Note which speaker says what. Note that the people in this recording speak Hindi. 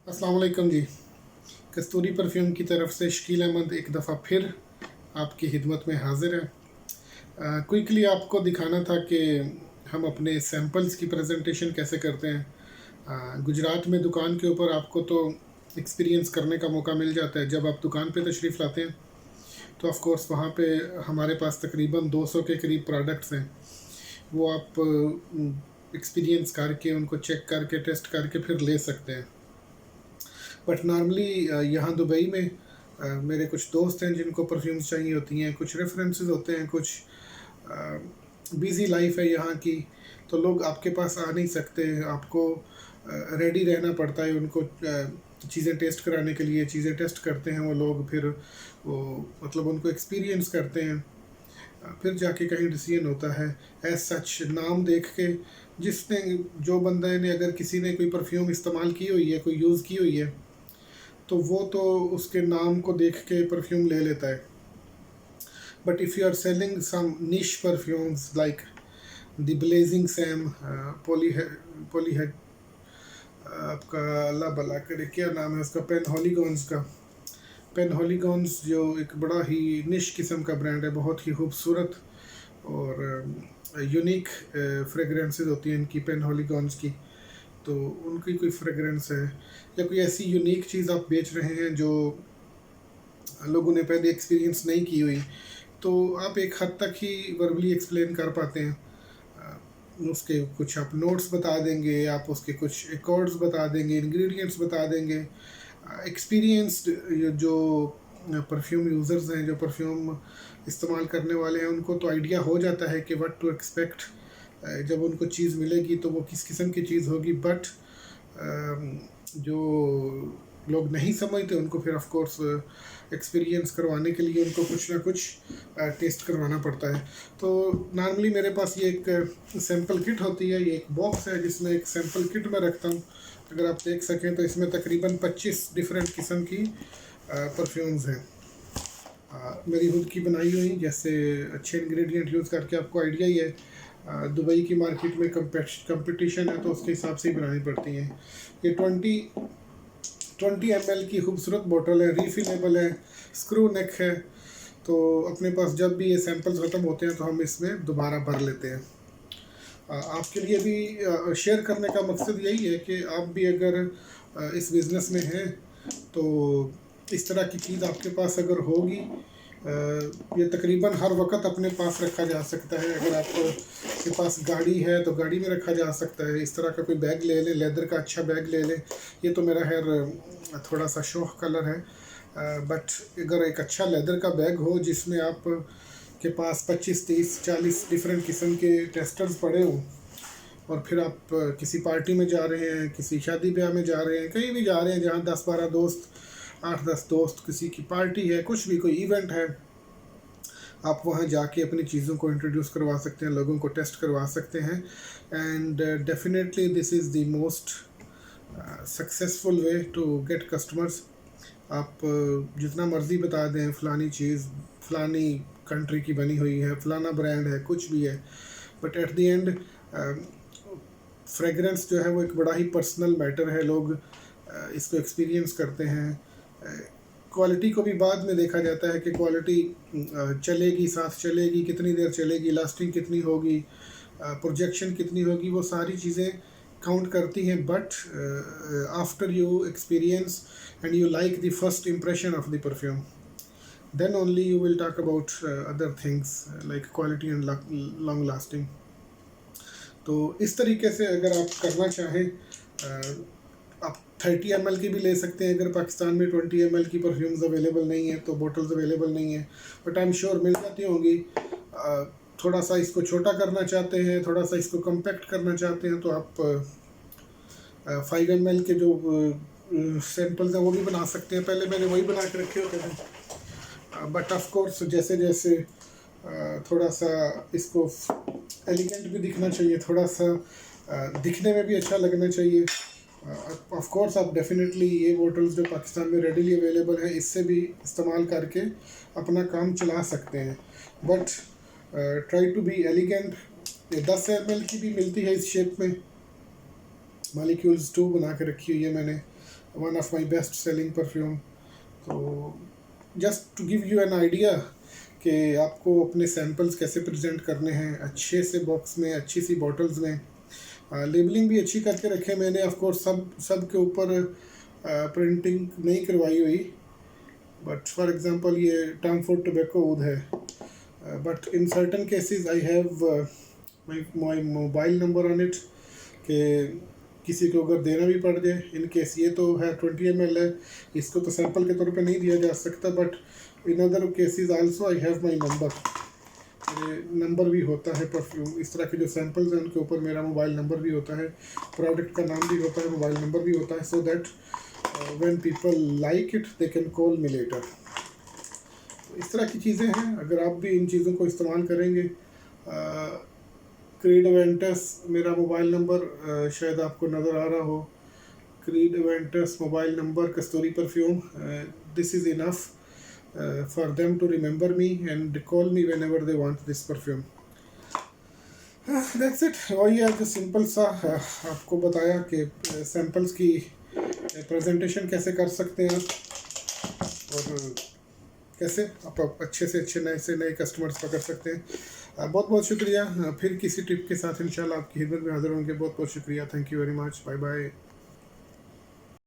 Speaker 1: अस्सलाम वालेकुम जी। कस्तूरी परफ्यूम की तरफ से शकील अहमद एक दफ़ा फिर आपकी खिदमत में हाज़िर है। क्विकली आपको दिखाना था कि हम अपने सैम्पल्स की प्रेजेंटेशन कैसे करते हैं। गुजरात में दुकान के ऊपर आपको तो एक्सपीरियंस करने का मौका मिल जाता है। जब आप दुकान पे तशरीफ़ लाते हैं तो ऑफ़ कोर्स वहाँ पे हमारे पास तकरीबन 200 के करीब प्रोडक्ट्स हैं। वो आप एक्सपीरियंस करके, उनको चेक करके, टेस्ट करके फिर ले सकते हैं। बट नॉर्मली यहाँ दुबई में मेरे कुछ दोस्त हैं जिनको परफ्यूम्स चाहिए होती हैं, कुछ रेफरेंसेस होते हैं, कुछ बिज़ी लाइफ है यहाँ की, तो लोग आपके पास आ नहीं सकते। आपको रेडी रहना पड़ता है उनको चीज़ें टेस्ट कराने के लिए। चीज़ें टेस्ट करते हैं वो लोग, फिर वो मतलब उनको एक्सपीरियंस करते हैं, फिर जाके कहीं डिसीजन होता है। एज सच नाम देख के जिसने जो बंदे ने अगर किसी ने कोई परफ्यूम इस्तेमाल की हुई है, कोई यूज़ की हुई है, तो वो तो उसके नाम को देख के परफ्यूम ले लेता है। But if you are selling some niche perfumes like the blazing Sam, पोली है, आपका अल्लाह भला करे क्या नाम है उसका, पेन हॉलीगॉन्स का। पेन हॉलीगॉन्स जो एक बड़ा ही निश किस्म का ब्रांड है, बहुत ही खूबसूरत और यूनिक फ्रेगरेंसेस होती हैं इनकी, पेन हॉलीगॉन्स की। तो उनकी कोई फ्रेगरेंस है या कोई ऐसी यूनिक चीज़ आप बेच रहे हैं जो लोगों ने पहले एक्सपीरियंस नहीं की हुई, तो आप एक हद तक ही वर्बली एक्सप्लेन कर पाते हैं। उसके कुछ आप नोट्स बता देंगे, आप उसके कुछ एकॉर्ड्स बता देंगे, इंग्रेडिएंट्स बता देंगे। एक्सपीरियंस्ड जो परफ्यूम यूज़र्स हैं, जो परफ्यूम इस्तेमाल करने वाले हैं, उनको तो आइडिया हो जाता है कि व्हाट टू एक्सपेक्ट। जब उनको चीज़ मिलेगी तो वो किस किस्म की चीज़ होगी। बट जो लोग नहीं समझते उनको फिर ऑफ कोर्स एक्सपीरियंस करवाने के लिए उनको कुछ ना कुछ टेस्ट करवाना पड़ता है। तो नॉर्मली मेरे पास ये एक सैम्पल किट होती है, ये एक बॉक्स है जिसमें एक सैम्पल किट मैं रखता हूँ। अगर आप देख सकें तो इसमें तकरीबन 25 डिफरेंट किस्म की परफ्यूम्स हैं, मेरी खुद की बनाई हुई। जैसे अच्छे इंग्रेडिएंट यूज़ करके, आपको आइडिया ही है दुबई की मार्केट में कंपटीशन है, तो उसके हिसाब से ही बनानी पड़ती हैं। ये 20 ml की खूबसूरत बोतल है, रीफिलेबल है, स्क्रू नेक है। तो अपने पास जब भी ये सैंपल्स ख़त्म होते हैं तो हम इसमें दोबारा भर लेते हैं। आपके लिए भी शेयर करने का मकसद यही है कि आप भी अगर इस बिज़नेस में हैं तो इस तरह की चीज़ आपके पास अगर होगी, ये तकरीबन हर वक्त अपने पास रखा जा सकता है। अगर आपके पास गाड़ी है तो गाड़ी में रखा जा सकता है। इस तरह का कोई बैग ले लें, लेदर का अच्छा बैग ले लें। ये तो मेरा खैर थोड़ा सा शौक कलर है, बट अगर एक अच्छा लेदर का बैग हो जिसमें आप के पास 25, 30, 40 डिफरेंट किस्म के टेस्टर्स पड़े हों, और फिर आप किसी पार्टी में जा रहे हैं, किसी शादी ब्याह में जा रहे हैं, कहीं भी जा रहे हैं जहाँ 10-12 दोस्त, 8-10 दोस्त, किसी की पार्टी है, कुछ भी कोई इवेंट है, आप वहाँ जाके अपनी चीज़ों को इंट्रोड्यूस करवा सकते हैं, लोगों को टेस्ट करवा सकते हैं। And definitely this is the most successful way to get customers. आप जितना मर्ज़ी बता दें फ़लानी चीज़ फ़लानी कंट्री की बनी हुई है, फ़लाना ब्रांड है, कुछ भी है, but at the end fragrance जो है वो एक बड़ा ही पर्सनल मैटर है। लोग इसको एक्सपीरियंस करते हैं। क्वालिटी को भी बाद में देखा जाता है कि क्वालिटी चलेगी, साथ चलेगी, कितनी देर चलेगी, लास्टिंग कितनी होगी, प्रोजेक्शन कितनी होगी, वो सारी चीज़ें काउंट करती हैं। But after you experience and you like the first impression of the perfume, then only you will talk about other things like quality and long lasting. तो इस तरीके से अगर आप करना चाहें, आप 30 ml की भी ले सकते हैं। अगर पाकिस्तान में 20 ml की परफ्यूम्स अवेलेबल नहीं है तो बोटल्स अवेलेबल नहीं है, बट आई एम श्योर मिल जाती होंगी। थोड़ा सा इसको छोटा करना चाहते हैं, थोड़ा सा इसको कम्पैक्ट करना चाहते हैं, तो आप 5 ml के जो सैंपल्स हैं वो भी बना सकते हैं। पहले मैंने वही बना के रखे होते थे, बट ऑफ कोर्स जैसे जैसे थोड़ा सा इसको एलिगेंट भी दिखना चाहिए, थोड़ा सा दिखने में भी अच्छा लगना चाहिए। ऑफ कोर्स आप डेफिनेटली ये बोटल्स जो पाकिस्तान में रेडीली अवेलेबल है इससे भी इस्तेमाल करके अपना काम चला सकते हैं, but try to be elegant. 10 ml की भी मिलती है इस शेप में, मॉलिक्यूल्स 2 बना के रखी हुई है मैंने, one of my best selling perfume. तो just to give you an idea कि आपको अपने सैम्पल्स कैसे प्रेजेंट करने हैं, अच्छे से बॉक्स में, अच्छी सी बॉटल्स में। लेबलिंग भी अच्छी करके रखे मैंने, ऑफ कोर्स सब के ऊपर प्रिंटिंग नहीं करवाई हुई, बट फॉर एग्जांपल ये टर्म फॉर टोबैको ऊद है, but in certain cases I have my mobile number on it, कि किसी को अगर देना भी पड़ जाए इन केस। ये तो है 20 ml है, इसको तो सैंपल के तौर पे नहीं दिया जा सकता, but in other cases also I have my number. मेरे नंबर भी होता है परफ्यूम, इस तरह के जो सैंपल्स हैं उनके ऊपर मेरा मोबाइल नंबर भी होता है, प्रोडक्ट का नाम भी होता है, मोबाइल नंबर भी होता है, so that when people like it they can call me later. तो इस तरह की चीज़ें हैं, अगर आप भी इन चीज़ों को इस्तेमाल करेंगे। क्रीड एवेंटस मेरा मोबाइल नंबर शायद आपको नज़र आ रहा हो, creed Aventus mobile number, Kasturi perfume, this is enough for them to remember me and call me whenever they want this perfume. That's it। वही है जो सिंपल सा आपको बताया कि सैम्पल्स की प्रेजेंटेशन कैसे कर सकते हैं आप, और कैसे आप अच्छे से नए कस्टमर्स पकड़ सकते हैं। बहुत बहुत शुक्रिया। फिर किसी टिप के साथ इंशाल्लाह आपकी खिदमत में हाजिर होंगे। बहुत बहुत शुक्रिया। Thank you very much. Bye bye.